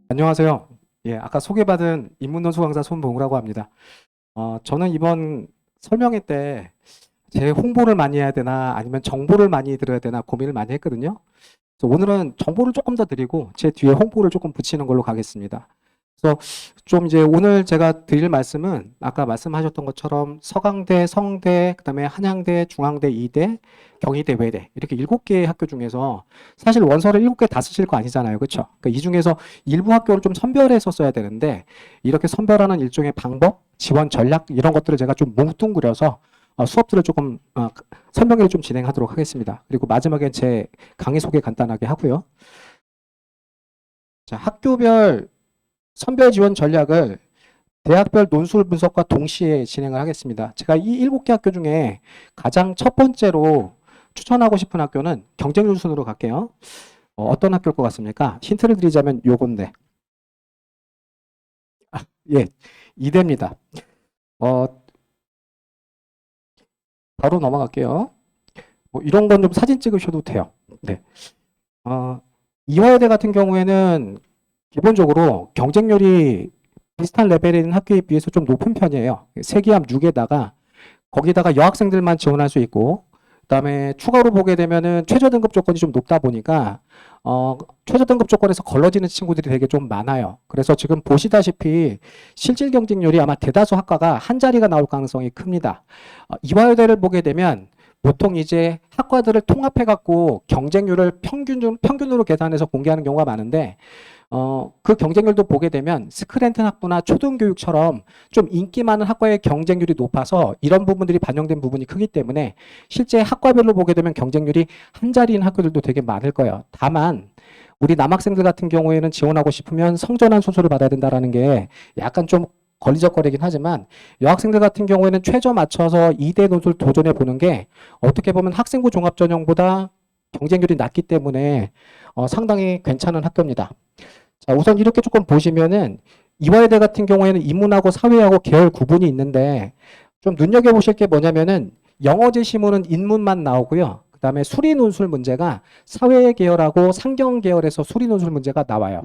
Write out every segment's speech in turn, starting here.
안녕하세요. 예, 아까 소개받은 인문논술 강사 손봉우라고 합니다. 저는 이번 설명회 때 제 홍보를 많이 해야 되나 아니면 정보를 많이 들어야 되나 고민을 많이 했거든요. 그래서 오늘은 정보를 조금 더 드리고 제 뒤에 홍보를 조금 붙이는 걸로 가겠습니다. 그래서 좀 이제 오늘 제가 드릴 말씀은 아까 말씀하셨던 것처럼 서강대, 성대, 그다음에 한양대, 중앙대, 이대, 경희대, 외대 이렇게 7개의 학교 중에서 사실 원서를 7개 다 쓰실 거 아니잖아요. 그렇죠? 그러니까 이 중에서 일부 학교를 좀 선별해서 써야 되는데 이렇게 선별하는 일종의 방법, 지원 전략 이런 것들을 제가 좀 뭉뚱그려서 수업들을 조금 설명회를 좀 진행하도록 하겠습니다. 그리고 마지막에 제 강의 소개 간단하게 하고요. 자, 학교별 선별 지원 전략을 대학별 논술 분석과 동시에 진행을 하겠습니다. 제가 이 7개 학교 중에 가장 첫 번째로 추천하고 싶은 학교는 경쟁률 순으로 갈게요. 어떤 학교일 것 같습니까? 힌트를 드리자면 요건데. 예, 이대입니다. 어, 바로 넘어갈게요. 뭐 이런 건 좀 사진 찍으셔도 돼요. 네. 어, 이화여대 같은 경우에는 기본적으로 경쟁률이 비슷한 레벨에 있는 학교에 비해서 좀 높은 편이에요. 세기암 6에다가 거기다가 여학생들만 지원할 수 있고 그다음에 추가로 보게 되면은 최저 등급 조건이 좀 높다 보니까 최저 등급 조건에서 걸러지는 친구들이 되게 좀 많아요. 그래서 지금 보시다시피 실질 경쟁률이 아마 대다수 학과가 한 자리가 나올 가능성이 큽니다. 이화여대를 보게 되면 보통 이제 학과들을 통합해 갖고 경쟁률을 평균으로 계산해서 공개하는 경우가 많은데 그 경쟁률도 보게 되면 스크랜튼 학부나 초등교육처럼 좀 인기 많은 학과의 경쟁률이 높아서 이런 부분들이 반영된 부분이 크기 때문에 실제 학과별로 보게 되면 경쟁률이 한 자리인 학교들도 되게 많을 거예요. 다만 우리 남학생들 같은 경우에는 지원하고 싶으면 성전환 수술을 받아야 된다라는 게 약간 좀 걸리적거리긴 하지만 여학생들 같은 경우에는 최저 맞춰서 2대 논술 도전해 보는 게 어떻게 보면 학생부 종합전형보다 경쟁률이 낮기 때문에 상당히 괜찮은 학교입니다. 자, 우선 이렇게 조금 보시면은 이화여대 같은 경우에는 인문하고 사회하고 계열 구분이 있는데 좀 눈여겨보실 게 뭐냐면은 영어제 시문은 인문만 나오고요. 그다음에 수리 논술 문제가 사회 계열하고 상경 계열에서 수리 논술 문제가 나와요.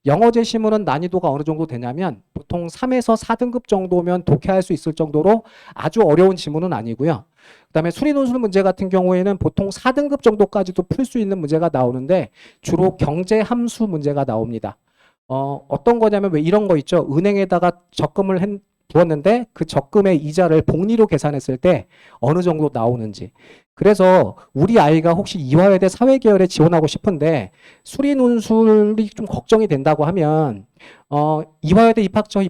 영어제 시문은 난이도가 어느 정도 되냐면 보통 3에서 4등급 정도면 독해할 수 있을 정도로 아주 어려운 지문은 아니고요. 그다음에 수리 논술 문제 같은 경우에는 보통 4등급 정도까지도 풀 수 있는 문제가 나오는데 주로 경제 함수 문제가 나옵니다. 어떤 거냐면 왜 이런 거 있죠? 은행에다가 부었는데 그 적금의 이자를 복리로 계산했을 때 어느 정도 나오는지. 그래서 우리 아이가 혹시 이화여대 사회계열에 지원하고 싶은데 수리 논술이 좀 걱정이 된다고 하면 이화여대 입학처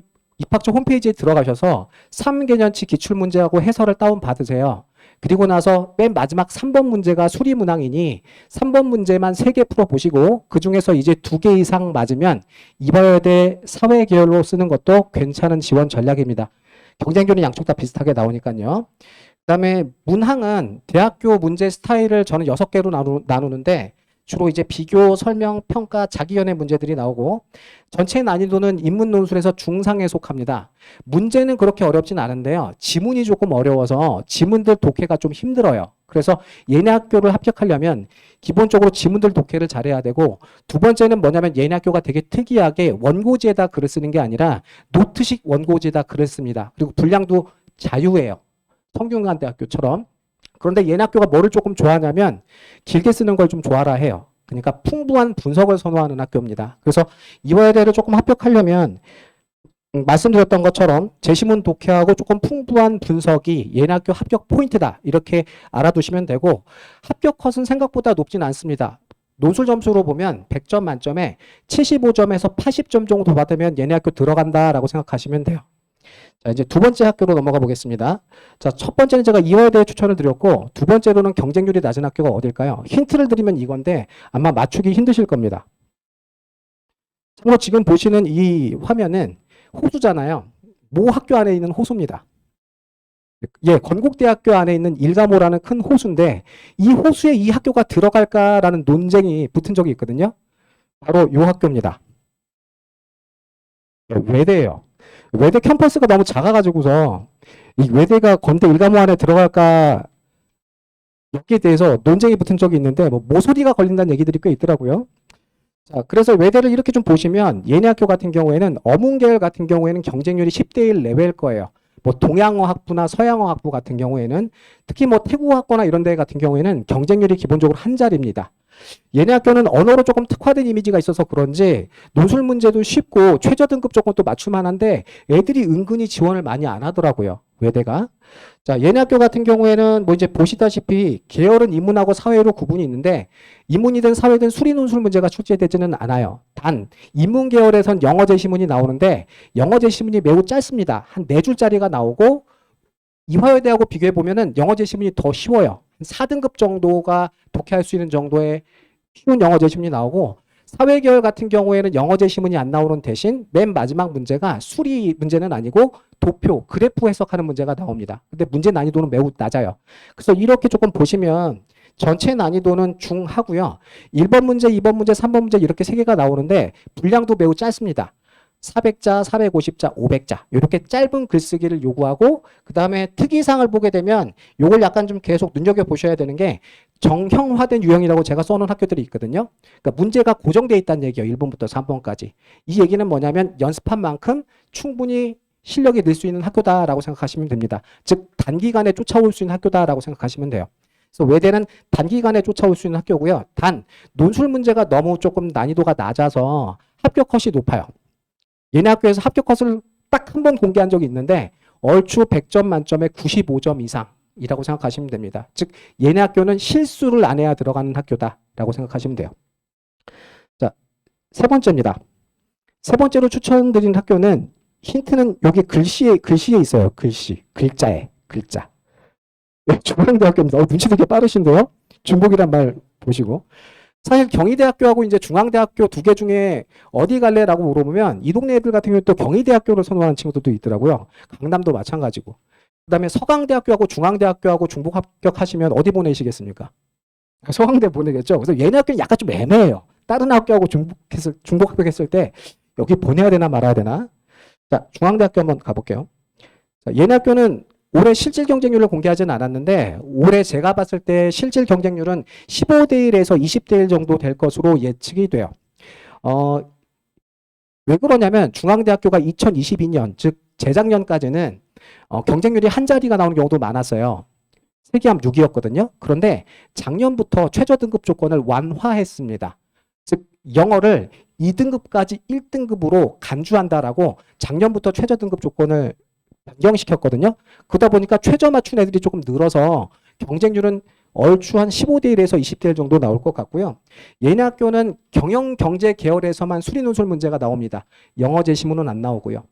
홈페이지에 들어가셔서 3개년치 기출문제하고 해설을 다운받으세요. 그리고 나서 맨 마지막 3번 문제가 수리문항이니 3번 문제만 3개 풀어보시고 그중에서 이제 2개 이상 맞으면 이화여대 사회계열로 쓰는 것도 괜찮은 지원 전략입니다. 경쟁률은 양쪽 다 비슷하게 나오니까요. 그다음에 문항은 대학교 문제 스타일을 저는 6개로 나누는데 주로 이제 비교, 설명, 평가, 자기연의 문제들이 나오고 전체 난이도는 인문 논술에서 중상에 속합니다. 문제는 그렇게 어렵진 않은데요. 지문이 조금 어려워서 지문들 독해가 좀 힘들어요. 그래서 얘네 학교를 합격하려면 기본적으로 지문들 독해를 잘해야 되고 두 번째는 뭐냐면 얘네 학교가 되게 특이하게 원고지에다 글을 쓰는 게 아니라 노트식 원고지에다 글을 씁니다. 그리고 분량도 자유예요. 성균관대학교처럼. 그런데 얘네 학교가 뭐를 조금 좋아하냐면 길게 쓰는 걸 좀 좋아라 해요. 그러니까 풍부한 분석을 선호하는 학교입니다. 그래서 이화여대를 조금 합격하려면 말씀드렸던 것처럼 제시문 독해하고 조금 풍부한 분석이 얘네 학교 합격 포인트다. 이렇게 알아두시면 되고 합격 컷은 생각보다 높진 않습니다. 논술 점수로 보면 100점 만점에 75점에서 80점 정도 받으면 얘네 학교 들어간다라고 생각하시면 돼요. 자, 이제 두 번째 학교로 넘어가 보겠습니다. 자, 첫 번째는 제가 이화여대 추천을 드렸고, 두 번째로는 경쟁률이 낮은 학교가 어딜까요? 힌트를 드리면 이건데, 아마 맞추기 힘드실 겁니다. 참고로 지금 보시는 이 화면은 호수잖아요. 모 학교 안에 있는 호수입니다. 예, 건국대학교 안에 있는 일가모라는 큰 호수인데, 이 호수에 이 학교가 들어갈까라는 논쟁이 붙은 적이 있거든요. 바로 이 학교입니다. 예, 외대예요. 외대 캠퍼스가 너무 작아가지고서 이 외대가 건대 일가모 안에 들어갈까 여기에 대해서 논쟁이 붙은 적이 있는데 뭐 모서리가 걸린다는 얘기들이 꽤 있더라고요. 자, 그래서 외대를 이렇게 좀 보시면 얘네 학교 같은 경우에는 어문계열 같은 경우에는 경쟁률이 10대 1 내외일 거예요. 뭐 동양어 학부나 서양어 학부 같은 경우에는 특히 뭐 태국어 학과나 이런 데 같은 경우에는 경쟁률이 기본적으로 한 자리입니다. 얘네 학교는 언어로 조금 특화된 이미지가 있어서 그런지 논술 문제도 쉽고 최저 등급 조건도 맞출만한데 애들이 은근히 지원을 많이 안 하더라고요. 외대가. 자, 얘네 학교 같은 경우에는 뭐 이제 보시다시피 계열은 인문하고 사회로 구분이 있는데 인문이든 사회든 수리 논술 문제가 출제되지는 않아요. 단 인문 계열에선 영어 제시문이 나오는데 영어 제시문이 매우 짧습니다. 한 4줄짜리가 나오고 이화여대하고 비교해 보면은 영어 제시문이 더 쉬워요. 4등급 정도가 독해할 수 있는 정도의 쉬운 영어 제시문이 나오고 사회 계열 같은 경우에는 영어 제시문이 안 나오는 대신 맨 마지막 문제가 수리 문제는 아니고 도표, 그래프 해석하는 문제가 나옵니다. 근데 문제 난이도는 매우 낮아요. 그래서 이렇게 조금 보시면 전체 난이도는 중하고요. 1번 문제, 2번 문제, 3번 문제 이렇게 3개가 나오는데 분량도 매우 짧습니다. 400자, 450자, 500자 이렇게 짧은 글쓰기를 요구하고 그 다음에 특이사항을 보게 되면 요걸 약간 좀 계속 눈여겨보셔야 되는 게 정형화된 유형이라고 제가 써놓은 학교들이 있거든요. 그러니까 문제가 고정되어 있다는 얘기예요. 1번부터 3번까지. 이 얘기는 뭐냐면 연습한 만큼 충분히 실력이 늘 수 있는 학교다라고 생각하시면 됩니다. 즉 단기간에 쫓아올 수 있는 학교다라고 생각하시면 돼요. 그래서 외대는 단기간에 쫓아올 수 있는 학교고요. 단 논술 문제가 너무 조금 난이도가 낮아서 합격 컷이 높아요. 얘네 학교에서 합격 컷을 딱 한 번 공개한 적이 있는데 얼추 100점 만점에 95점 이상이라고 생각하시면 됩니다. 즉 얘네 학교는 실수를 안 해야 들어가는 학교다라고 생각하시면 돼요. 자, 세 번째입니다. 세 번째로 추천드린 학교는 힌트는 여기 글씨에 있어요. 글자에 글자. 네, 중앙대학교입니다. 눈치 되게 빠르신데요. 중복이란 말 보시고. 사실 경희대학교하고 이제 중앙대학교 2개 중에 어디 갈래라고 물어보면 이 동네 애들 같은 경우에 또 경희대학교를 선호하는 친구들도 있더라고요. 강남도 마찬가지고. 그다음에 서강대학교하고 중앙대학교하고 중복 합격하시면 어디 보내시겠습니까? 서강대 보내겠죠. 그래서 얘네 학교는 약간 좀 애매해요. 다른 학교하고 중복 합격했을 때 여기 보내야 되나 말아야 되나? 자, 중앙대학교 한번 가볼게요. 자, 얘네 학교는 올해 실질 경쟁률을 공개하지는 않았는데 올해 제가 봤을 때 실질 경쟁률은 15대 1에서 20대 1 정도 될 것으로 예측이 돼요. 왜 그러냐면 중앙대학교가 2022년 즉 재작년까지는 경쟁률이 한 자리가 나오는 경우도 많았어요. 세기함 6이었거든요. 그런데 작년부터 최저 등급 조건을 완화했습니다. 즉 영어를 2등급까지 1등급으로 간주한다라고 작년부터 최저 등급 조건을 변경시켰거든요. 그러다 보니까 최저 맞춘 애들이 조금 늘어서 경쟁률은 얼추 한 15대 1에서 20대 1 정도 나올 것 같고요. 얘네 학교는 경영경제 계열에서만 수리논술 문제가 나옵니다. 영어 제시문은 안 나오고요.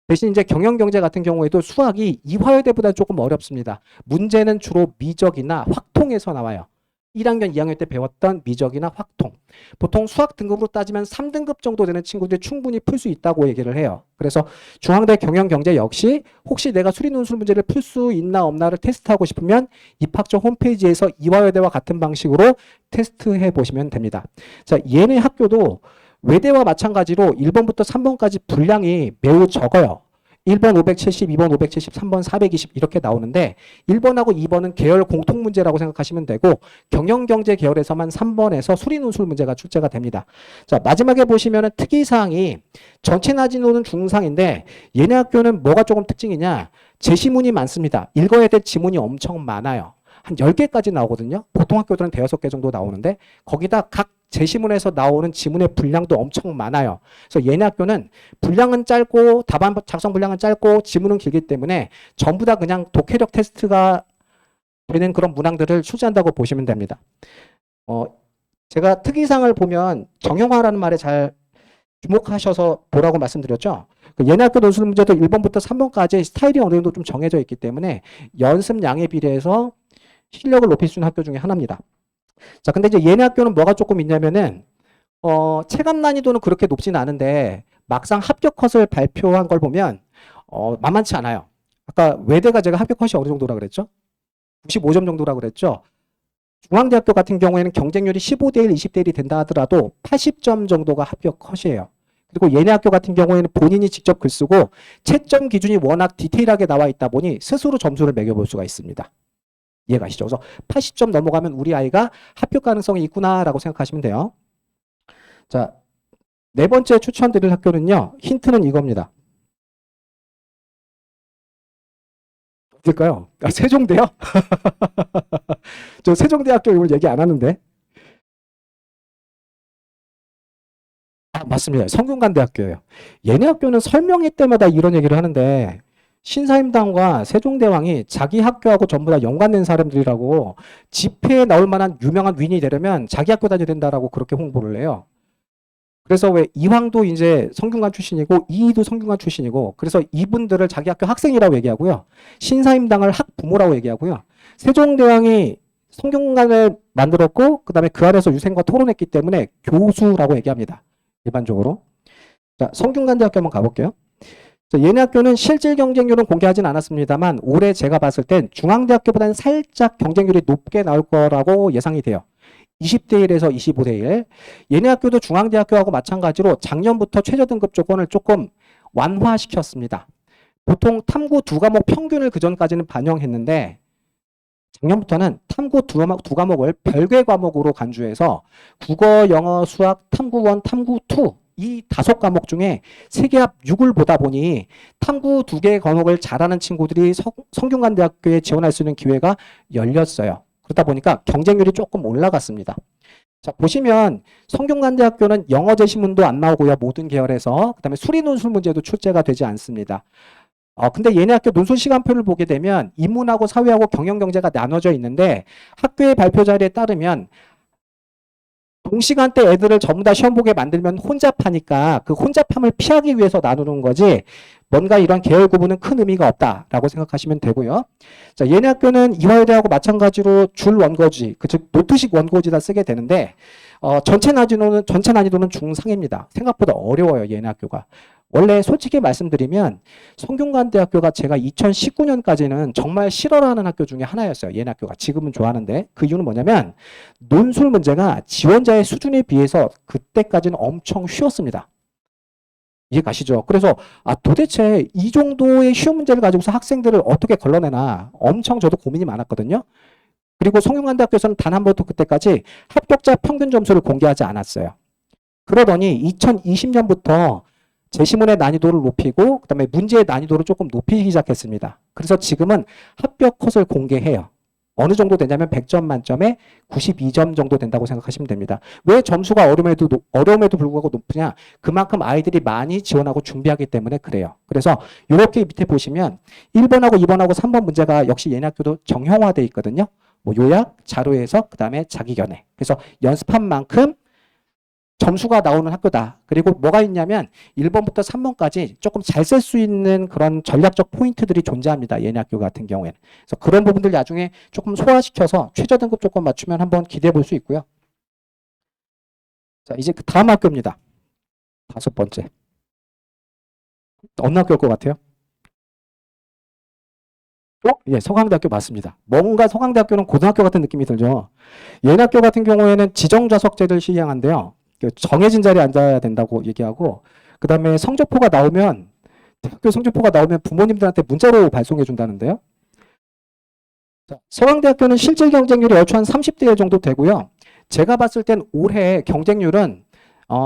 대신 이제 경영경제 같은 경우에도 수학이 이화여대보다 조금 어렵습니다. 문제는 주로 미적이나 확통에서 나와요. 1학년, 2학년 때 배웠던 미적이나 확통. 보통 수학 등급으로 따지면 3등급 정도 되는 친구들이 충분히 풀 수 있다고 얘기를 해요. 그래서 중앙대 경영경제 역시 혹시 내가 수리논술 문제를 풀 수 있나 없나를 테스트하고 싶으면 입학처 홈페이지에서 이화여대와 같은 방식으로 테스트해 보시면 됩니다. 자, 얘네 학교도 외대와 마찬가지로 1번부터 3번까지 분량이 매우 적어요. 1번 570, 2번 570, 3번 420 이렇게 나오는데 1번하고 2번은 계열 공통 문제라고 생각하시면 되고 경영경제 계열에서만 3번에서 수리논술 문제가 출제가 됩니다. 자, 마지막에 보시면은 특이사항이 전체 난이도는 중상인데 얘네 학교는 뭐가 조금 특징이냐? 제시문이 많습니다. 읽어야 될 지문이 엄청 많아요. 한 10개까지 나오거든요. 보통 학교들은 5-6개 정도 나오는데 거기다 각 제시문에서 나오는 지문의 분량도 엄청 많아요. 그래서 얘네 학교는 분량은 짧고 답안 작성 분량은 짧고 지문은 길기 때문에 전부 다 그냥 독해력 테스트가 되는 그런 문항들을 출제한다고 보시면 됩니다. 제가 특이사항을 보면 정형화라는 말에 잘 주목하셔서 보라고 말씀드렸죠. 얘네 학교 논술 문제도 1번부터 3번까지 스타일이 어느 정도 좀 정해져 있기 때문에 연습량에 비례해서 실력을 높일 수 있는 학교 중에 하나입니다. 자, 근데 이제 얘네 학교는 뭐가 조금 있냐면은, 체감 난이도는 그렇게 높지는 않은데, 막상 합격 컷을 발표한 걸 보면, 만만치 않아요. 아까 외대가 제가 합격 컷이 어느 정도라 그랬죠? 95점 정도라 그랬죠? 중앙대학교 같은 경우에는 경쟁률이 15대 1, 20대 1이 된다 하더라도 80점 정도가 합격 컷이에요. 그리고 얘네 학교 같은 경우에는 본인이 직접 글 쓰고 채점 기준이 워낙 디테일하게 나와 있다 보니 스스로 점수를 매겨볼 수가 있습니다. 이해가시죠? 그래서 80점 넘어가면 우리 아이가 합격 가능성이 있구나라고 생각하시면 돼요. 자, 네 번째 추천드릴 학교는요. 힌트는 이겁니다. 어딜까요? 아, 세종대요? 저 세종대학교 이걸 얘기 안 하는데. 아, 맞습니다. 성균관대학교예요. 얘네 학교는 설명회 때마다 이런 얘기를 하는데 신사임당과 세종대왕이 자기 학교하고 전부 다 연관된 사람들이라고 집회에 나올 만한 유명한 윈이 되려면 자기 학교 다녀야 된다라고 그렇게 홍보를 해요. 그래서 왜 이황도 이제 성균관 출신이고 이이도 성균관 출신이고 그래서 이분들을 자기 학교 학생이라고 얘기하고요. 신사임당을 학부모라고 얘기하고요. 세종대왕이 성균관을 만들었고 그다음에 그 안에서 유생과 토론했기 때문에 교수라고 얘기합니다. 일반적으로. 자, 성균관대학교 한번 가볼게요. 자, 얘네 학교는 실질 경쟁률은 공개하진 않았습니다만 올해 제가 봤을 땐 중앙대학교보다는 살짝 경쟁률이 높게 나올 거라고 예상이 돼요. 20대 1에서 25대 1. 얘네 학교도 중앙대학교하고 마찬가지로 작년부터 최저등급 조건을 조금 완화시켰습니다. 보통 탐구 두 과목 평균을 그전까지는 반영했는데 작년부터는 탐구 두 과목을 별개 과목으로 간주해서 국어, 영어, 수학, 탐구 1, 탐구 2 이 5과목 중에 세계합 6을 보다 보니 탐구 2개 과목을 잘하는 친구들이 성균관대학교에 지원할 수 있는 기회가 열렸어요. 그러다 보니까 경쟁률이 조금 올라갔습니다. 자, 보시면 성균관대학교는 영어 제시문도 안 나오고요. 모든 계열에서. 그다음에 수리 논술 문제도 출제가 되지 않습니다. 근데 얘네 학교 논술 시간표를 보게 되면 인문하고 사회하고 경영경제가 나눠져 있는데 학교의 발표 자료에 따르면 동시간대 애들을 전부 다 시험 보게 만들면 혼잡하니까 그 혼잡함을 피하기 위해서 나누는 거지 뭔가 이런 계열 구분은 큰 의미가 없다라고 생각하시면 되고요. 자, 얘네 학교는 이화여대하고 마찬가지로 줄 원고지, 즉 노트식 원고지다 쓰게 되는데 전체 난이도는 중상입니다. 생각보다 어려워요, 얘네 학교가. 원래 솔직히 말씀드리면 성균관대학교가 제가 2019년까지는 정말 싫어하는 학교 중에 하나였어요. 얘네 학교가. 지금은 좋아하는데 그 이유는 뭐냐면 논술 문제가 지원자의 수준에 비해서 그때까지는 엄청 쉬웠습니다. 이해 가시죠? 그래서 도대체 이 정도의 쉬운 문제를 가지고서 학생들을 어떻게 걸러내나 엄청 저도 고민이 많았거든요. 그리고 성균관대학교에서는 단 한 번도 그때까지 합격자 평균 점수를 공개하지 않았어요. 그러더니 2020년부터 제시문의 난이도를 높이고 그다음에 문제의 난이도를 조금 높이기 시작했습니다. 그래서 지금은 합격 컷을 공개해요. 어느 정도 되냐면 100점 만점에 92점 정도 된다고 생각하시면 됩니다. 왜 점수가 어려움에도 불구하고 높으냐? 그만큼 아이들이 많이 지원하고 준비하기 때문에 그래요. 그래서 이렇게 밑에 보시면 1번하고 2번하고 3번 문제가 역시 얘네 학교도 정형화되어 있거든요. 뭐 요약, 자료 해석, 그다음에 자기 견해. 그래서 연습한 만큼 점수가 나오는 학교다. 그리고 뭐가 있냐면 1번부터 3번까지 조금 잘 쓸 수 있는 그런 전략적 포인트들이 존재합니다. 얘네 학교 같은 경우에는. 그래서 그런 부분들 나중에 조금 소화시켜서 최저등급 조건 맞추면 한번 기대해 볼 수 있고요. 자, 이제 그 다음 학교입니다. 5번째. 어느 학교일 것 같아요? 예, 서강대학교 맞습니다. 뭔가 서강대학교는 고등학교 같은 느낌이 들죠. 얘네 학교 같은 경우에는 지정좌석제를 시행한대요. 정해진 자리에 앉아야 된다고 얘기하고 그 다음에 성적표가 나오면 대학교 성적표가 나오면 부모님들한테 문자로 발송해 준다는데요. 서강대학교는 실질 경쟁률이 얼추 한 30대 정도 되고요. 제가 봤을 땐 올해 경쟁률은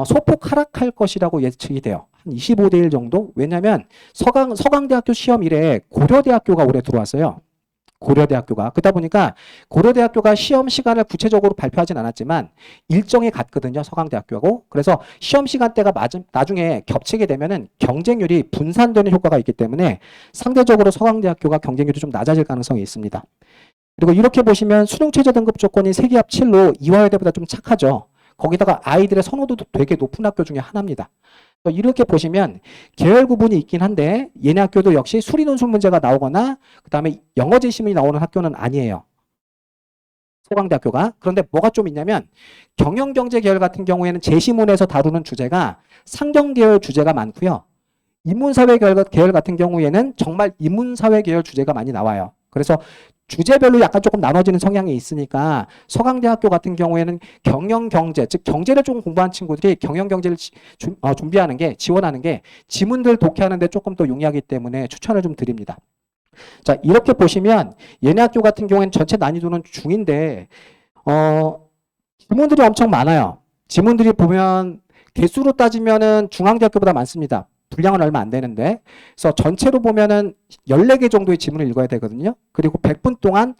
소폭 하락할 것이라고 예측이 돼요. 한 25대 1 정도? 왜냐하면 서강대학교 시험 이래 고려대학교가 올해 들어왔어요. 고려대학교가. 그러다 보니까 고려대학교가 시험 시간을 구체적으로 발표하진 않았지만 일정이 같거든요. 서강대학교하고. 그래서 시험 시간대가 나중에 겹치게 되면은 경쟁률이 분산되는 효과가 있기 때문에 상대적으로 서강대학교가 경쟁률이 좀 낮아질 가능성이 있습니다. 그리고 이렇게 보시면 수능 최저 등급 조건이 세계합 7로 이화여대보다 좀 착하죠. 거기다가 아이들의 선호도도 되게 높은 학교 중에 하나입니다. 이렇게 보시면 계열 구분이 있긴 한데 얘네 학교도 역시 수리 논술 문제가 나오거나 그 다음에 영어 제시문이 나오는 학교는 아니에요. 서강대학교가. 그런데 뭐가 좀 있냐면 경영경제 계열 같은 경우에는 제시문에서 다루는 주제가 상경 계열 주제가 많고요. 인문사회 계열 같은 경우에는 정말 인문사회 계열 주제가 많이 나와요. 그래서 주제별로 약간 조금 나눠지는 성향이 있으니까 서강대학교 같은 경우에는 경영경제, 즉 경제를 조금 공부한 친구들이 경영경제를 준비하는 게, 지원하는 게 지문들 독해하는 데 조금 더 용이하기 때문에 추천을 좀 드립니다. 자, 이렇게 보시면 얘네 학교 같은 경우에는 전체 난이도는 중인데 지문들이 엄청 많아요. 지문들이 보면 개수로 따지면은 중앙대학교보다 많습니다. 분량은 얼마 안 되는데. 그래서 전체로 보면은 14개 정도의 지문을 읽어야 되거든요. 그리고 100분 동안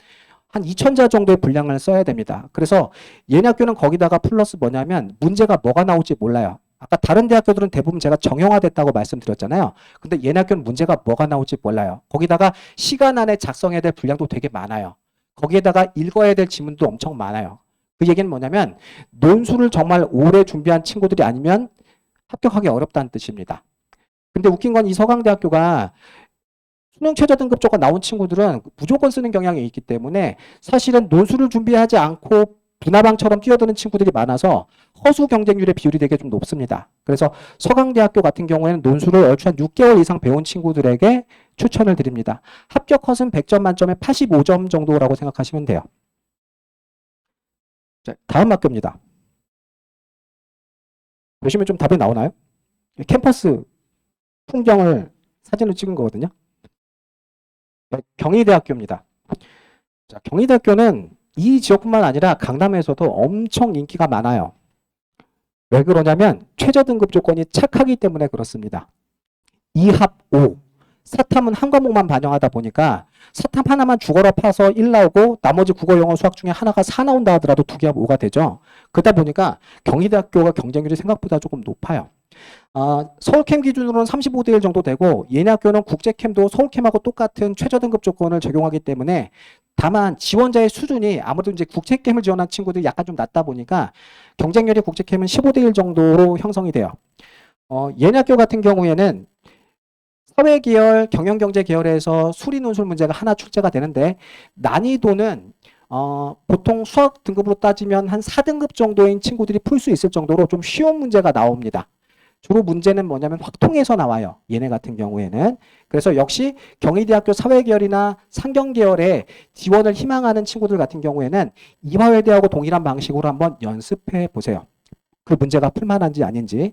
한 2,000자 정도의 분량을 써야 됩니다. 그래서 얘네 학교는 거기다가 플러스 뭐냐면 문제가 뭐가 나올지 몰라요. 아까 다른 대학교들은 대부분 제가 정형화됐다고 말씀드렸잖아요. 근데 얘네 학교는 문제가 뭐가 나올지 몰라요. 거기다가 시간 안에 작성해야 될 분량도 되게 많아요. 거기에다가 읽어야 될 지문도 엄청 많아요. 그 얘기는 뭐냐면 논술을 정말 오래 준비한 친구들이 아니면 합격하기 어렵다는 뜻입니다. 근데 웃긴 건 이 서강대학교가 수능 최저 등급 조건 나온 친구들은 무조건 쓰는 경향이 있기 때문에 사실은 논술을 준비하지 않고 분화방처럼 뛰어드는 친구들이 많아서 허수 경쟁률의 비율이 되게 좀 높습니다. 그래서 서강대학교 같은 경우에는 논술을 얼추 한 6개월 이상 배운 친구들에게 추천을 드립니다. 합격 컷은 100점 만점에 85점 정도라고 생각하시면 돼요. 자, 다음 학교입니다. 보시면 좀 답이 나오나요? 캠퍼스 풍경을 사진으로 찍은 거거든요. 경희대학교입니다. 자, 경희대학교는 이 지역뿐만 아니라 강남에서도 엄청 인기가 많아요. 왜 그러냐면 최저 등급 조건이 착하기 때문에 그렇습니다. 2합 5. 사탐은 한 과목만 반영하다 보니까 사탐 하나만 죽어라 파서 1 나오고 나머지 국어, 영어, 수학 중에 하나가 4 나온다 하더라도 2개합 5가 되죠. 그러다 보니까 경희대학교가 경쟁률이 생각보다 조금 높아요. 서울캠 기준으로는 35대 1 정도 되고 얘네 학교는 국제캠도 서울캠하고 똑같은 최저 등급 조건을 적용하기 때문에 다만 지원자의 수준이 아무래도 이제 국제캠을 지원한 친구들이 약간 좀 낮다 보니까 경쟁률이 국제캠은 15대 1 정도로 형성이 돼요. 얘네 학교 같은 경우에는 사회계열, 경영경제 계열에서 수리논술 문제가 하나 출제가 되는데 난이도는 보통 수학 등급으로 따지면 한 4등급 정도인 친구들이 풀 수 있을 정도로 좀 쉬운 문제가 나옵니다. 주로 문제는 뭐냐면 확통에서 나와요. 얘네 같은 경우에는. 그래서 역시 경희대학교 사회계열이나 상경계열에 지원을 희망하는 친구들 같은 경우에는 이화여대하고 동일한 방식으로 한번 연습해 보세요. 그 문제가 풀만한지 아닌지.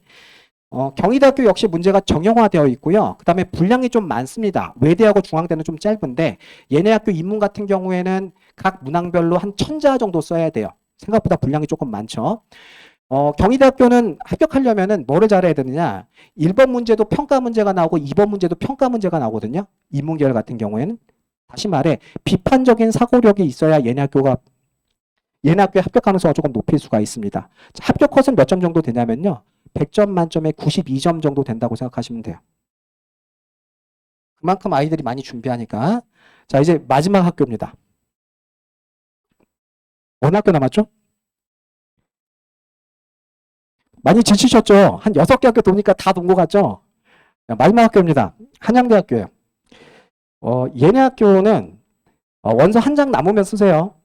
경희대학교 역시 문제가 정형화되어 있고요. 그 다음에 분량이 좀 많습니다. 외대하고 중앙대는 좀 짧은데 얘네 학교 인문 같은 경우에는 각 문항별로 한 1000자 정도 써야 돼요. 생각보다 분량이 조금 많죠. 경희대학교는 합격하려면은 뭐를 잘해야 되느냐. 1번 문제도 평가 문제가 나오고 2번 문제도 평가 문제가 나오거든요. 인문계열 같은 경우에는. 다시 말해 비판적인 사고력이 있어야 얘네 학교의 합격 가능성을 조금 높일 수가 있습니다. 자, 합격 컷은 몇 점 정도 되냐면요. 100점 만점에 92점 정도 된다고 생각하시면 돼요. 그만큼 아이들이 많이 준비하니까. 자, 이제 마지막 학교입니다. 어느 학교 남았죠? 많이 지치셨죠? 한 6개 학교 도니까 다 돈 것 같죠? 마지막 학교입니다. 한양대학교예요. 얘네 학교는 원서 한 장 남으면 쓰세요.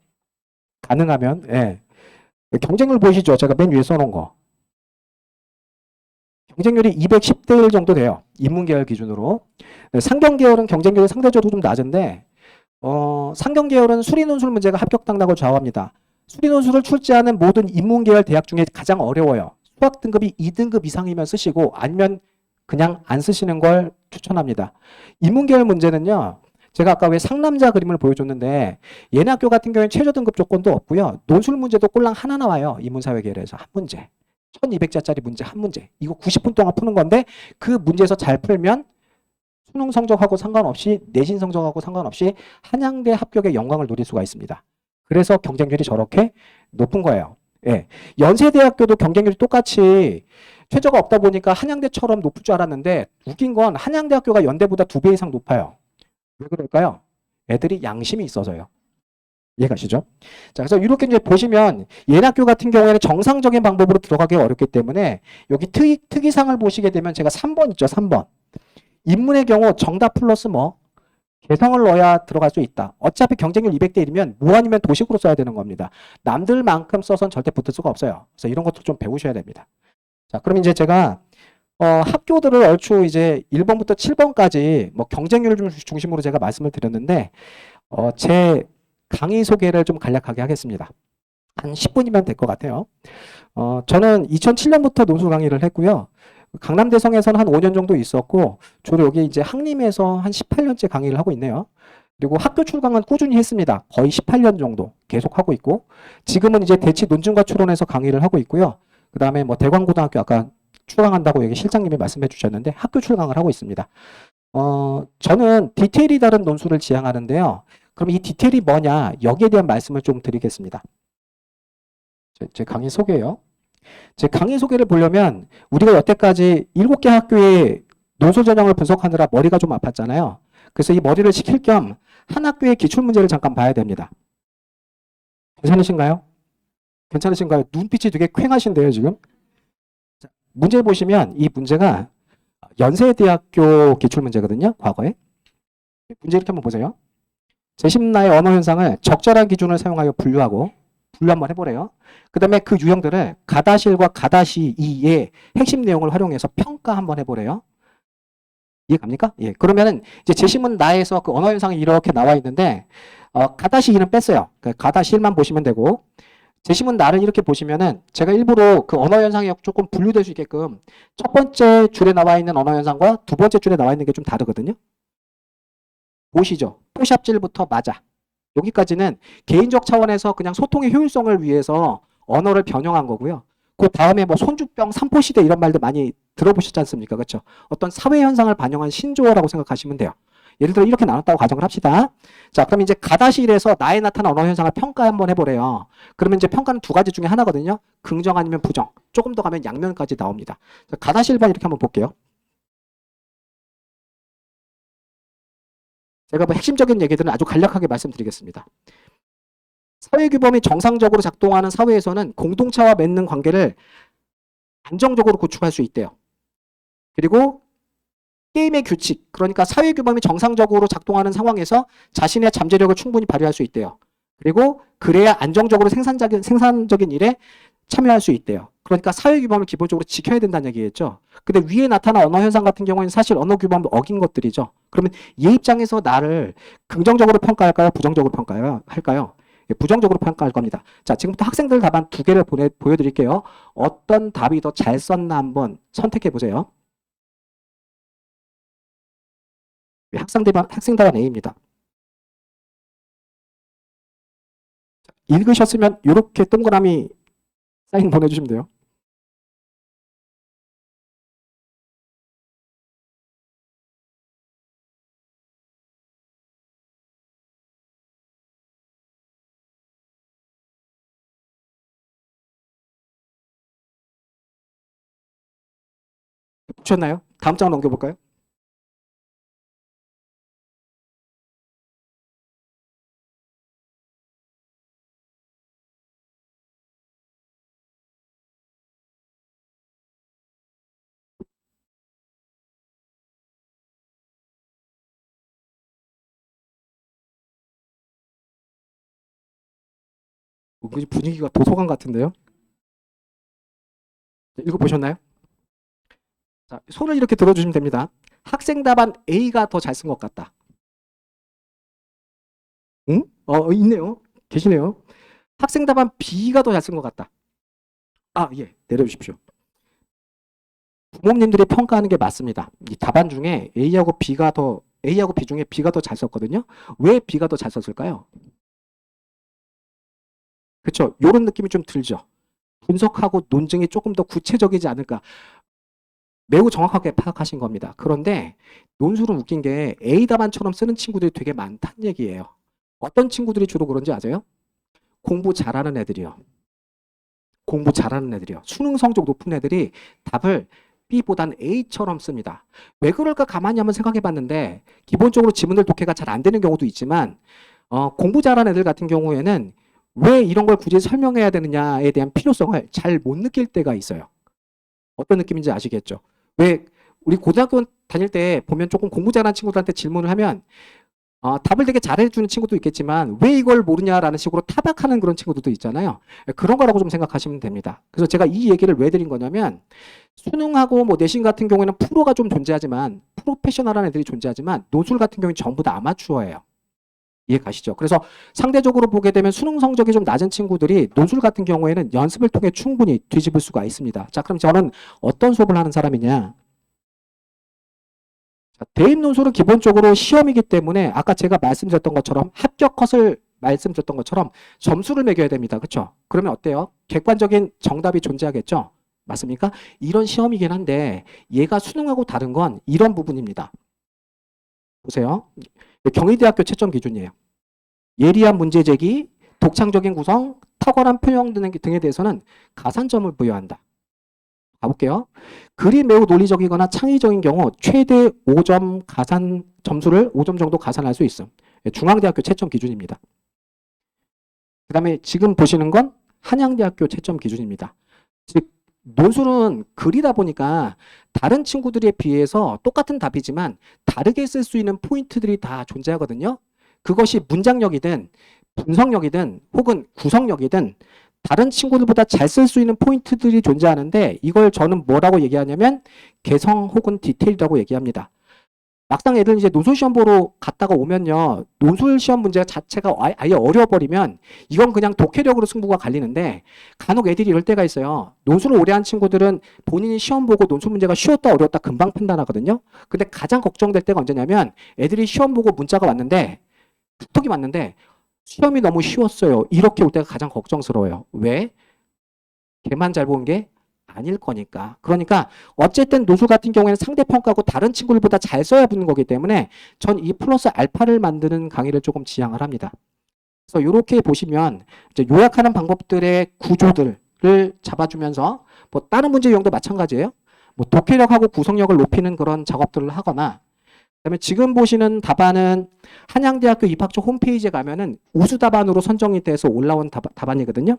가능하면. 예. 경쟁률 보이시죠? 제가 맨 위에 써놓은 거. 경쟁률이 210대 1 정도 돼요. 인문계열 기준으로. 상경계열은 경쟁률이 상대적으로 좀 낮은데 상경계열은 수리논술 문제가 합격 당락을 좌우합니다. 수리논술을 출제하는 모든 인문계열 대학 중에 가장 어려워요. 수학 등급이 2등급 이상이면 쓰시고 아니면 그냥 안 쓰시는 걸 추천합니다. 인문계열 문제는요. 제가 아까 왜 상남자 그림을 보여줬는데 얘네 학교 같은 경우에 최저 등급 조건도 없고요. 논술 문제도 꼴랑 하나 나와요. 인문사회계열에서 한 문제. 1200자짜리 문제 한 문제. 이거 90분 동안 푸는 건데 그 문제에서 잘 풀면 수능 성적하고 상관없이 내신 성적하고 상관없이 한양대 합격의 영광을 누릴 수가 있습니다. 그래서 경쟁률이 저렇게 높은 거예요. 예. 연세대학교도 경쟁률이 똑같이 최저가 없다 보니까 한양대처럼 높을 줄 알았는데 웃긴 건 한양대학교가 연대보다 2배 이상 높아요. 왜 그럴까요? 애들이 양심이 있어서요. 이해가시죠? 자, 그래서 이렇게 이제 보시면 얘네 학교 같은 경우에는 정상적인 방법으로 들어가기 어렵기 때문에 여기 특이사항을 보시게 되면 제가 3번 있죠, 3번. 인문의 경우 정답 플러스 뭐 개성을 넣어야 들어갈 수 있다. 어차피 경쟁률 200대 1이면 뭐 아니면 도식으로 써야 되는 겁니다. 남들만큼 써선 절대 붙을 수가 없어요. 그래서 이런 것도 좀 배우셔야 됩니다. 자, 그럼 이제 제가 학교들을 얼추 이제 1번부터 7번까지 뭐 경쟁률 중심으로 제가 말씀을 드렸는데 제 강의 소개를 좀 간략하게 하겠습니다. 한 10분이면 될 것 같아요. 저는 2007년부터 논술 강의를 했고요. 강남대성에서는 한 5년 정도 있었고 주로 여기 이제 항림에서 한 18년째 강의를 하고 있네요. 그리고 학교 출강은 꾸준히 했습니다. 거의 18년 정도 계속 하고 있고, 지금은 이제 대치 논증과 추론해서 강의를 하고 있고요. 그 다음에 뭐 대광고등학교 아까 출강한다고 여기 실장님이 말씀해 주셨는데 학교 출강을 하고 있습니다. 저는 디테일이 다른 논술을 지향하는데요. 그럼 이 디테일이 뭐냐? 여기에 대한 말씀을 좀 드리겠습니다. 제 강의 소개요. 제 강의 소개를 보려면 우리가 여태까지 7개 학교의 논술 전형을 분석하느라 머리가 좀 아팠잖아요. 그래서 이 머리를 식힐 겸 한 학교의 기출문제를 잠깐 봐야 됩니다. 괜찮으신가요? 괜찮으신가요? 눈빛이 되게 퀭하신데요, 지금? 자, 문제 보시면 이 문제가 연세대학교 기출문제거든요, 과거에. 문제 이렇게 한번 보세요. 제10나의 언어 현상을 적절한 기준을 사용하여 분류 한번 해보래요. 그 다음에 그 유형들을 가다실과 가다시2의 핵심 내용을 활용해서 평가 한번 해보래요. 이해 갑니까? 예. 그러면은 이제 제시문 나에서 그 언어 현상이 이렇게 나와 있는데, 가다시2는 뺐어요. 그러니까 가다시1만 보시면 되고, 제시문 나를 이렇게 보시면은 제가 일부러 그 언어 현상이 조금 분류될 수 있게끔 첫 번째 줄에 나와 있는 언어 현상과 두 번째 줄에 나와 있는 게 좀 다르거든요. 보시죠. 포샵질부터 맞아. 여기까지는 개인적 차원에서 그냥 소통의 효율성을 위해서 언어를 변형한 거고요. 그 다음에 뭐 손주병, 삼포시대 이런 말도 많이 들어보셨지 않습니까? 그렇죠? 어떤 사회 현상을 반영한 신조어라고 생각하시면 돼요. 예를 들어 이렇게 나눴다고 가정을 합시다. 자, 그럼 이제 가다시일에서 나에 나타난 언어 현상을 평가 한번 해보래요. 그러면 이제 평가는 두 가지 중에 하나거든요. 긍정 아니면 부정. 조금 더 가면 양면까지 나옵니다. 자, 가다시 1번 이렇게 한번 볼게요. 제가 뭐 핵심적인 얘기들은 아주 간략하게 말씀드리겠습니다. 사회규범이 정상적으로 작동하는 사회에서는 공동체와 맺는 관계를 안정적으로 구축할 수 있대요. 그리고 게임의 규칙, 그러니까 사회규범이 정상적으로 작동하는 상황에서 자신의 잠재력을 충분히 발휘할 수 있대요. 그리고 그래야 안정적으로 생산적인 일에 참여할 수 있대요. 그러니까 사회규범을 기본적으로 지켜야 된다는 얘기겠죠. 근데 위에 나타난 언어 현상 같은 경우에는 사실 언어 규범을 어긴 것들이죠. 그러면 얘 입장에서 나를 긍정적으로 평가할까요? 부정적으로 평가할까요? 예, 부정적으로 평가할 겁니다. 자, 지금부터 학생들 답안 두 개를 보여드릴게요. 어떤 답이 더 잘 썼나 한번 선택해 보세요. 학생 답안 A입니다. 읽으셨으면 이렇게 동그라미 사인 보내주시면 돼요. 보셨나요? 다음 장 넘겨볼까요? 분위기가 도서관 같은데요? 읽어보셨나요? 자, 손을 이렇게 들어주시면 됩니다. 학생 답안 A가 더 잘 쓴 것 같다. 응? 있네요. 계시네요. 학생 답안 B가 더 잘 쓴 것 같다. 아, 예. 내려주십시오. 부모님들이 평가하는 게 맞습니다. 이 답안 중에 A하고 B 중에 B가 더 잘 썼거든요. 왜 B가 더 잘 썼을까요? 그렇죠. 이런 느낌이 좀 들죠. 분석하고 논증이 조금 더 구체적이지 않을까. 매우 정확하게 파악하신 겁니다. 그런데 논술은 웃긴 게 A 답안처럼 쓰는 친구들이 되게 많다는 얘기예요. 어떤 친구들이 주로 그런지 아세요? 공부 잘하는 애들이요. 공부 잘하는 애들이요. 수능 성적 높은 애들이 답을 B보단 A처럼 씁니다. 왜 그럴까 가만히 한번 생각해 봤는데 기본적으로 지문들 독해가 잘 안 되는 경우도 있지만 공부 잘하는 애들 같은 경우에는 왜 이런 걸 굳이 설명해야 되느냐에 대한 필요성을 잘 못 느낄 때가 있어요. 어떤 느낌인지 아시겠죠? 왜 우리 고등학교 다닐 때 보면 조금 공부 잘하는 친구들한테 질문을 하면 답을 되게 잘해주는 친구도 있겠지만 왜 이걸 모르냐라는 식으로 타박하는 그런 친구들도 있잖아요. 그런 거라고 좀 생각하시면 됩니다. 그래서 제가 이 얘기를 왜 드린 거냐면 수능하고 뭐 내신 같은 경우에는 프로가 좀 존재하지만 프로페셔널한 애들이 존재하지만 논술 같은 경우는 전부 다 아마추어예요. 이해 가시죠? 그래서 상대적으로 보게 되면 수능 성적이 좀 낮은 친구들이 논술 같은 경우에는 연습을 통해 충분히 뒤집을 수가 있습니다. 자, 그럼 저는 어떤 수업을 하는 사람이냐? 대입 논술은 기본적으로 시험이기 때문에 아까 제가 말씀드렸던 것처럼 합격 컷을 말씀드렸던 것처럼 점수를 매겨야 됩니다. 그렇죠? 그러면 어때요? 객관적인 정답이 존재하겠죠? 맞습니까? 이런 시험이긴 한데 얘가 수능하고 다른 건 이런 부분입니다. 보세요. 경희대학교 채점 기준이에요. 예리한 문제 제기, 독창적인 구성, 탁월한 표현 등에 대해서는 가산점을 부여한다. 가볼게요. 글이 매우 논리적이거나 창의적인 경우 최대 5점 가산 점수를 5점 정도 가산할 수 있음. 중앙대학교 채점 기준입니다. 그 다음에 지금 보시는 건 한양대학교 채점 기준입니다. 즉 논술은 글이다 보니까 다른 친구들에 비해서 똑같은 답이지만 다르게 쓸 수 있는 포인트들이 다 존재하거든요. 그것이 문장력이든 분석력이든 혹은 구성력이든 다른 친구들보다 잘 쓸 수 있는 포인트들이 존재하는데 이걸 저는 뭐라고 얘기하냐면 개성 혹은 디테일이라고 얘기합니다. 막상 애들 이제 논술 시험 보러 갔다가 오면요. 논술 시험 문제 자체가 아예 어려워버리면 이건 그냥 독해력으로 승부가 갈리는데 간혹 애들이 이럴 때가 있어요. 논술을 오래 한 친구들은 본인이 시험 보고 논술 문제가 쉬웠다 어려웠다 금방 판단하거든요. 근데 가장 걱정될 때가 언제냐면 애들이 시험 보고 문자가 왔는데 톡이 왔는데 시험이 너무 쉬웠어요. 이렇게 올 때가 가장 걱정스러워요. 왜? 걔만 잘 본 게 아닐 거니까. 그러니까 어쨌든 논술 같은 경우에는 상대평가하고 다른 친구들보다 잘 써야 붙는 거기 때문에 전 이 플러스 알파를 만드는 강의를 조금 지향을 합니다. 그래서 이렇게 보시면 이제 요약하는 방법들의 구조들을 잡아주면서 뭐 다른 문제 유형도 마찬가지예요. 뭐 독해력하고 구성력을 높이는 그런 작업들을 하거나 그다음에 지금 보시는 답안은 한양대학교 입학처 홈페이지에 가면은 우수 답안으로 선정이 돼서 올라온 답안이거든요.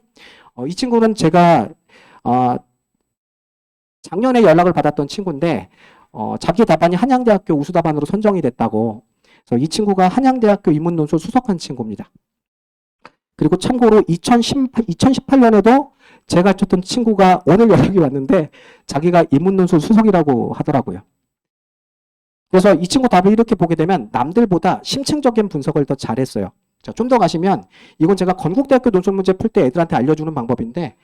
이 친구는 제가 작년에 연락을 받았던 친구인데 자기 답안이 한양대학교 우수 답안으로 선정이 됐다고. 그래서 이 친구가 한양대학교 인문논술 수석한 친구입니다. 그리고 참고로 2018년에도 제가 쳤던 친구가 오늘 연락이 왔는데 자기가 인문논술 수석이라고 하더라고요. 그래서 이 친구 답을 이렇게 보게 되면 남들보다 심층적인 분석을 더 잘했어요. 자, 좀 더 가시면 이건 제가 건국대학교 논술 문제 풀 때 애들한테 알려주는 방법인데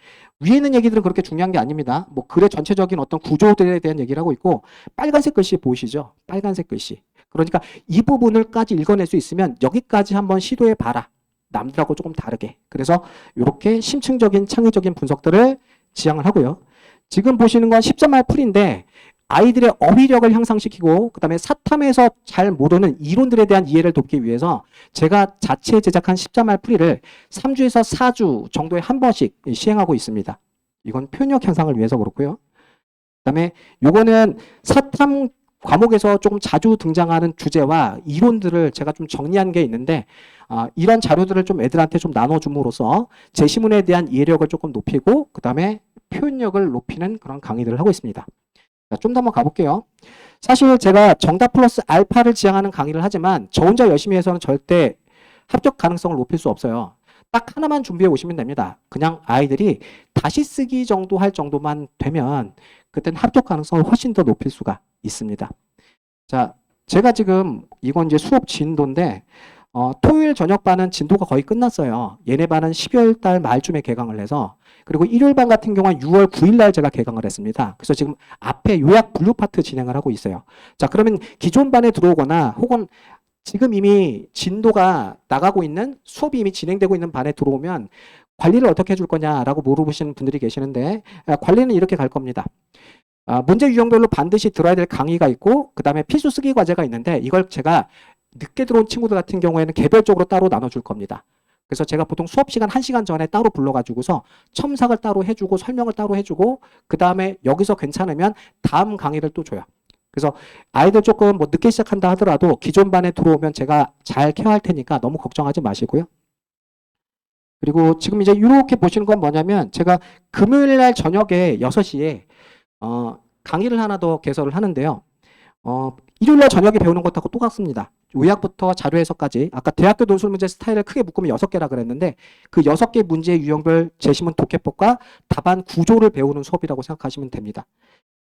위에 있는 얘기들은 그렇게 중요한 게 아닙니다. 뭐 글의 전체적인 어떤 구조들에 대한 얘기를 하고 있고 빨간색 글씨 보이시죠? 빨간색 글씨. 그러니까 이 부분을까지 읽어낼 수 있으면 여기까지 한번 시도해 봐라. 남들하고 조금 다르게. 그래서 이렇게 심층적인 창의적인 분석들을 지향을 하고요. 지금 보시는 건 10점말 풀인데 아이들의 어휘력을 향상시키고 그다음에 사탐에서 잘 모르는 이론들에 대한 이해를 돕기 위해서 제가 자체 제작한 10점말 풀이를 3주에서 4주 정도에 한 번씩 시행하고 있습니다. 이건 표현력 향상을 위해서 그렇고요. 그다음에 요거는 사탐 과목에서 조금 자주 등장하는 주제와 이론들을 제가 좀 정리한 게 있는데 이런 자료들을 좀 애들한테 좀 나눠줌으로써 제시문에 대한 이해력을 조금 높이고 그다음에 표현력을 높이는 그런 강의들을 하고 있습니다. 좀 더 한번 가볼게요. 사실 제가 정답 플러스 알파를 지향하는 강의를 하지만 저 혼자 열심히 해서는 절대 합격 가능성을 높일 수 없어요. 딱 하나만 준비해 오시면 됩니다. 그냥 아이들이 다시 쓰기 정도 할 정도만 되면 그때는 합격 가능성을 훨씬 더 높일 수가 있습니다. 자, 제가 지금 이건 이제 수업 진도인데 토요일 저녁반은 진도가 거의 끝났어요. 얘네 반은 12월 달 말쯤에 개강을 해서 그리고 일요일 반 같은 경우는 6월 9일 날 제가 개강을 했습니다. 그래서 지금 앞에 요약 분류 파트 진행을 하고 있어요. 자, 그러면 기존 반에 들어오거나 혹은 지금 이미 진도가 나가고 있는 수업이 이미 진행되고 있는 반에 들어오면 관리를 어떻게 해줄 거냐라고 물어보시는 분들이 계시는데 관리는 이렇게 갈 겁니다. 문제 유형별로 반드시 들어야 될 강의가 있고 그 다음에 필수 쓰기 과제가 있는데 이걸 제가 늦게 들어온 친구들 같은 경우에는 개별적으로 따로 나눠줄 겁니다. 그래서 제가 보통 수업 시간 1시간 전에 따로 불러가지고서 첨삭을 따로 해주고 설명을 따로 해주고 그 다음에 여기서 괜찮으면 다음 강의를 또 줘요. 그래서 아이들 조금 뭐 늦게 시작한다 하더라도 기존 반에 들어오면 제가 잘 케어할 테니까 너무 걱정하지 마시고요. 그리고 지금 이제 이렇게 보시는 건 뭐냐면 제가 금요일 날 저녁에 6시에 강의를 하나 더 개설을 하는데요. 일요일 날 저녁에 배우는 것하고 똑같습니다. 요약부터 자료 해석까지 아까 대학교 논술 문제 스타일을 크게 묶으면 6개라 그랬는데 그 6개 문제 유형별 제시문 독해법과 답안 구조를 배우는 수업이라고 생각하시면 됩니다.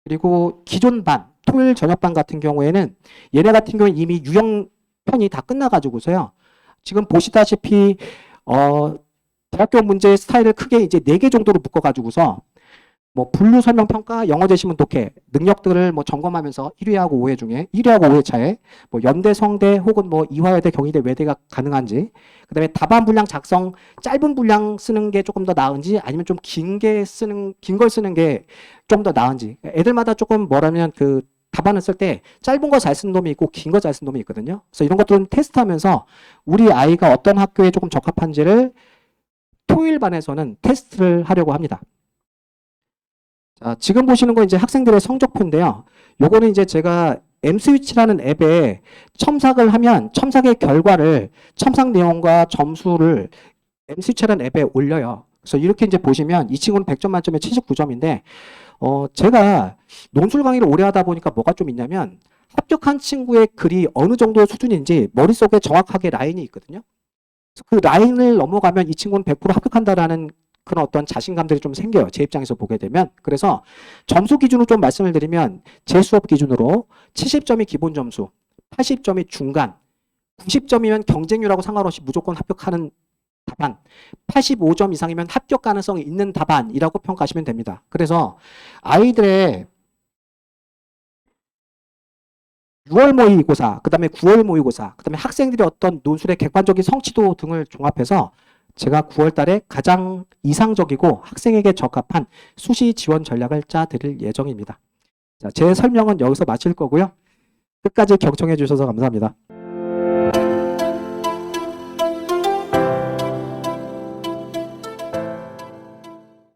그리고 기존 반, 토요일 저녁반 같은 경우에는 얘네 같은 경우는 이미 유형편이 다 끝나가지고서요. 지금 보시다시피 대학교 문제 스타일을 크게 이제 4개 정도로 묶어가지고서 뭐 분류 설명 평가, 영어 제시문 독해 능력들을 뭐 점검하면서 1회하고 5회 중에 1회하고 5회 차에 뭐 연대, 성대 혹은 뭐 이화여대, 경희대, 외대가 가능한지, 그다음에 답안 분량 작성 짧은 분량 쓰는 게 조금 더 나은지 아니면 좀 긴 걸 쓰는 게 좀 더 나은지. 애들마다 조금 뭐라면 그 답안을 쓸 때 짧은 거 잘 쓴 놈이 있고 긴 거 잘 쓴 놈이 있거든요. 그래서 이런 것들은 테스트하면서 우리 아이가 어떤 학교에 조금 적합한지를 토요일반에서는 테스트를 하려고 합니다. 자, 지금 보시는 건 이제 학생들의 성적표인데요. 요거는 이제 제가 M스위치라는 앱에 첨삭을 하면 첨삭의 결과를 첨삭 내용과 점수를 M스위치라는 앱에 올려요. 그래서 이렇게 이제 보시면 이 친구는 100점 만점에 79점인데 제가 논술 강의를 오래 하다 보니까 뭐가 좀 있냐면 합격한 친구의 글이 어느 정도 수준인지 머릿속에 정확하게 라인이 있거든요. 그 라인을 넘어가면 이 친구는 100% 합격한다라는 그런 어떤 자신감들이 좀 생겨요. 제 입장에서 보게 되면. 그래서 점수 기준으로 좀 말씀을 드리면 제 수업 기준으로 70점이 기본 점수, 80점이 중간, 90점이면 경쟁률하고 상관없이 무조건 합격하는 답안, 85점 이상이면 합격 가능성이 있는 답안이라고 평가하시면 됩니다. 그래서 아이들의 6월 모의고사, 그 다음에 9월 모의고사, 그 다음에 학생들의 어떤 논술의 객관적인 성취도 등을 종합해서 제가 9월 달에 가장 이상적이고 학생에게 적합한 수시 지원 전략을 짜 드릴 예정입니다. 자, 제 설명은 여기서 마칠 거고요. 끝까지 경청해 주셔서 감사합니다.